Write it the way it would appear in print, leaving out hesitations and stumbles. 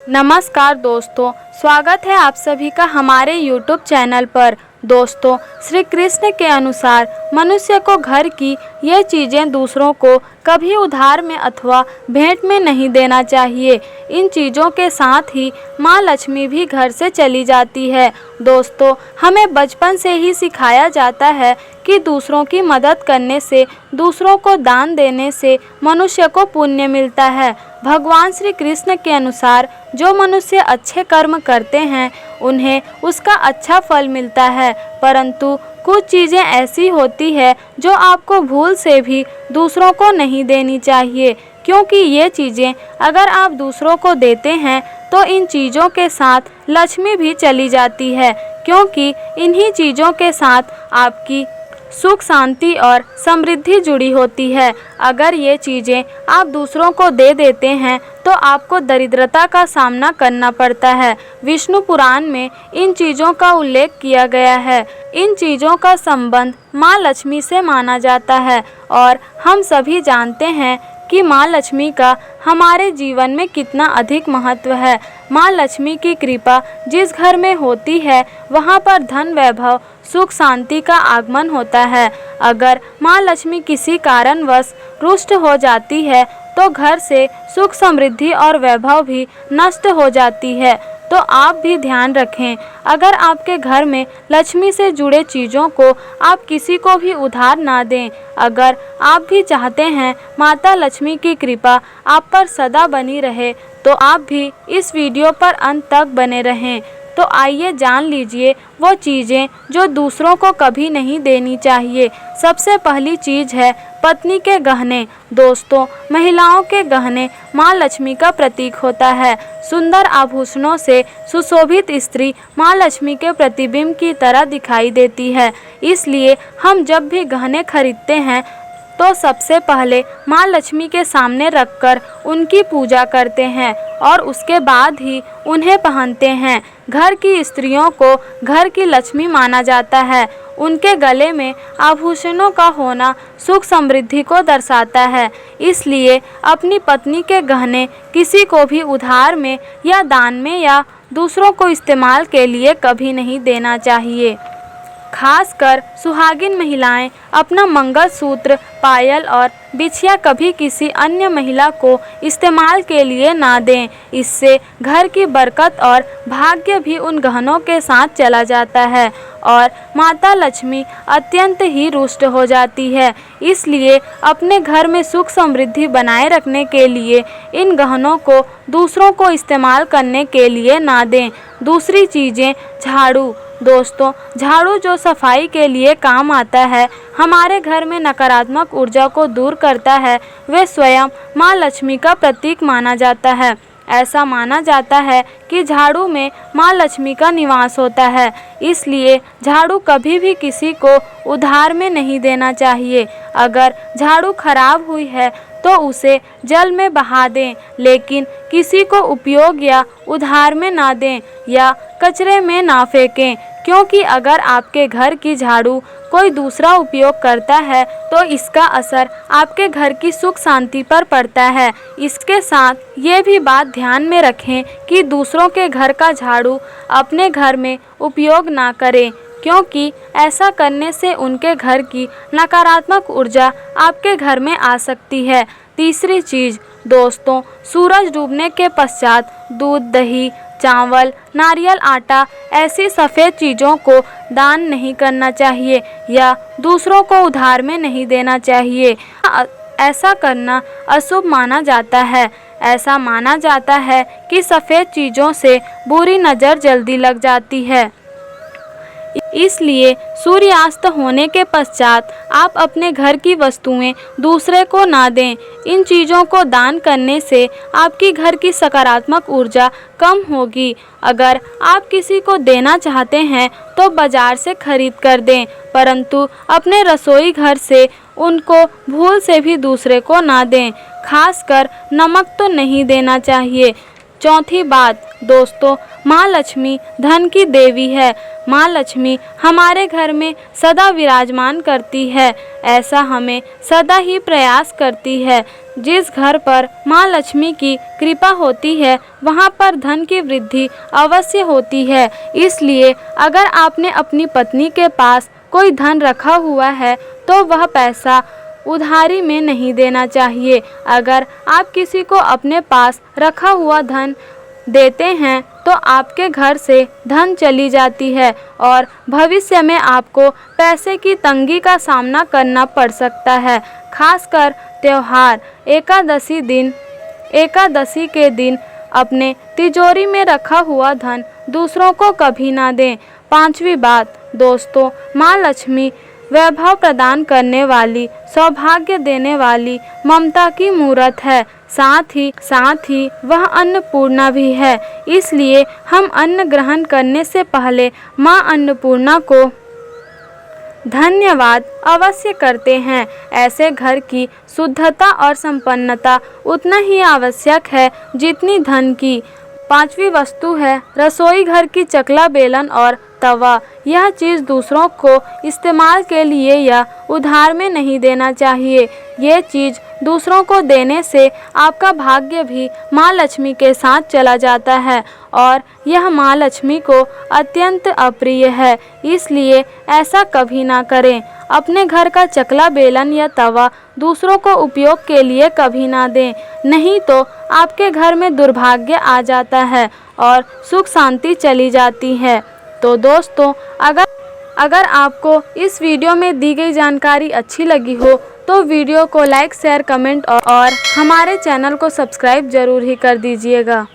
नमस्कार दोस्तों, स्वागत है आप सभी का हमारे YouTube चैनल पर। दोस्तों, श्री कृष्ण के अनुसार मनुष्य को घर की ये चीज़ें दूसरों को कभी उधार में अथवा भेंट में नहीं देना चाहिए। इन चीज़ों के साथ ही माँ लक्ष्मी भी घर से चली जाती है। दोस्तों, हमें बचपन से ही सिखाया जाता है कि दूसरों की मदद करने से, दूसरों को दान देने से मनुष्य को पुण्य मिलता है। भगवान श्री कृष्ण के अनुसार जो मनुष्य अच्छे कर्म करते हैं उन्हें उसका अच्छा फल मिलता है, परंतु कुछ चीज़ें ऐसी होती है जो आपको भूल से भी दूसरों को नहीं देनी चाहिए, क्योंकि ये चीज़ें अगर आप दूसरों को देते हैं तो इन चीज़ों के साथ लक्ष्मी भी चली जाती है, क्योंकि इन्हीं चीज़ों के साथ आपकी सुख शांति और समृद्धि जुड़ी होती है। अगर ये चीज़ें आप दूसरों को दे देते हैं तो आपको दरिद्रता का सामना करना पड़ता है। विष्णु पुराण में इन चीज़ों का उल्लेख किया गया है। इन चीज़ों का संबंध माँ लक्ष्मी से माना जाता है और हम सभी जानते हैं कि माँ लक्ष्मी का हमारे जीवन में कितना अधिक महत्व है। माँ लक्ष्मी की कृपा जिस घर में होती है वहाँ पर धन वैभव सुख शांति का आगमन होता है। अगर माँ लक्ष्मी किसी कारणवश रुष्ट हो जाती है तो घर से सुख समृद्धि और वैभव भी नष्ट हो जाती है। तो आप भी ध्यान रखें, अगर आपके घर में लक्ष्मी से जुड़े चीज़ों को आप किसी को भी उधार ना दें। अगर आप भी चाहते हैं माता लक्ष्मी की कृपा आप पर सदा बनी रहे तो आप भी इस वीडियो पर अंत तक बने रहें। तो आइए जान लीजिए वो चीज़ें जो दूसरों को कभी नहीं देनी चाहिए। सबसे पहली चीज़ है पत्नी के गहने। दोस्तों, महिलाओं के गहने माँ लक्ष्मी का प्रतीक होता है। सुंदर आभूषणों से सुशोभित स्त्री माँ लक्ष्मी के प्रतिबिंब की तरह दिखाई देती है। इसलिए हम जब भी गहने खरीदते हैं तो सबसे पहले माँ लक्ष्मी के सामने रखकर उनकी पूजा करते हैं और उसके बाद ही उन्हें पहनते हैं। घर की स्त्रियों को घर की लक्ष्मी माना जाता है। उनके गले में आभूषणों का होना सुख समृद्धि को दर्शाता है। इसलिए अपनी पत्नी के गहने किसी को भी उधार में या दान में या दूसरों को इस्तेमाल के लिए कभी नहीं देना चाहिए। खासकर सुहागिन महिलाएं अपना मंगलसूत्र, पायल और बिछिया कभी किसी अन्य महिला को इस्तेमाल के लिए ना दें। इससे घर की बरकत और भाग्य भी उन गहनों के साथ चला जाता है और माता लक्ष्मी अत्यंत ही रुष्ट हो जाती है। इसलिए अपने घर में सुख समृद्धि बनाए रखने के लिए इन गहनों को दूसरों को इस्तेमाल करने के लिए ना दें। दूसरी चीज़ें झाड़ू। दोस्तों, झाड़ू जो सफाई के लिए काम आता है, हमारे घर में नकारात्मक ऊर्जा को दूर करता है, वे स्वयं माँ लक्ष्मी का प्रतीक माना जाता है। ऐसा माना जाता है कि झाड़ू में माँ लक्ष्मी का निवास होता है। इसलिए झाड़ू कभी भी किसी को उधार में नहीं देना चाहिए। अगर झाड़ू खराब हुई है तो उसे जल में बहा दें, लेकिन किसी को उपयोग या उधार में ना दें या कचरे में ना फेंकें, क्योंकि अगर आपके घर की झाड़ू कोई दूसरा उपयोग करता है तो इसका असर आपके घर की सुख शांति पर पड़ता है। इसके साथ ये भी बात ध्यान में रखें कि दूसरों के घर का झाड़ू अपने घर में उपयोग ना करें, क्योंकि ऐसा करने से उनके घर की नकारात्मक ऊर्जा आपके घर में आ सकती है। तीसरी चीज़ दोस्तों, सूरज डूबने के पश्चात दूध, दही, चावल, नारियल आटा ऐसी सफ़ेद चीज़ों को दान नहीं करना चाहिए या दूसरों को उधार में नहीं देना चाहिए। ऐसा करना अशुभ माना जाता है। ऐसा माना जाता है कि सफ़ेद चीज़ों से बुरी नज़र जल्दी लग जाती है। इसलिए सूर्यास्त होने के पश्चात आप अपने घर की वस्तुएं दूसरे को ना दें। इन चीज़ों को दान करने से आपकी घर की सकारात्मक ऊर्जा कम होगी। अगर आप किसी को देना चाहते हैं तो बाज़ार से खरीद कर दें, परंतु अपने रसोई घर से उनको भूल से भी दूसरे को ना दें। खासकर नमक तो नहीं देना चाहिए। चौथी बात दोस्तों, माँ लक्ष्मी धन की देवी है। माँ लक्ष्मी हमारे घर में सदा विराजमान करती है। ऐसा हमें सदा ही प्रयास करती है। जिस घर पर माँ लक्ष्मी की कृपा होती है वहाँ पर धन की वृद्धि अवश्य होती है। इसलिए अगर आपने अपनी पत्नी के पास कोई धन रखा हुआ है तो वह पैसा उधारी में नहीं देना चाहिए। अगर आप किसी को अपने पास रखा हुआ धन देते हैं तो आपके घर से धन चली जाती है और भविष्य में आपको पैसे की तंगी का सामना करना पड़ सकता है। खासकर त्योहार एकादशी के दिन अपने तिजोरी में रखा हुआ धन दूसरों को कभी ना दें। 5वीं बात दोस्तों, माँ लक्ष्मी वैभव प्रदान करने वाली, सौभाग्य देने वाली, ममता की मूरत है। साथ ही वह अन्नपूर्णा भी है। इसलिए हम अन्न ग्रहण करने से पहले माँ अन्नपूर्णा को धन्यवाद अवश्य करते हैं। ऐसे घर की शुद्धता और संपन्नता उतना ही आवश्यक है जितनी धन की। 5वीं वस्तु है रसोई घर की चकला, बेलन और तवा। यह चीज़ दूसरों को इस्तेमाल के लिए या उधार में नहीं देना चाहिए। ये चीज़ दूसरों को देने से आपका भाग्य भी माँ लक्ष्मी के साथ चला जाता है और यह माँ लक्ष्मी को अत्यंत अप्रिय है। इसलिए ऐसा कभी ना करें। अपने घर का चकला, बेलन या तवा दूसरों को उपयोग के लिए कभी ना दें, नहीं तो आपके घर में दुर्भाग्य आ जाता है और सुख शांति चली जाती है। तो दोस्तों, अगर आपको इस वीडियो में दी गई जानकारी अच्छी लगी हो तो वीडियो को लाइक, शेयर, कमेंट और हमारे चैनल को सब्सक्राइब जरूर ही कर दीजिएगा।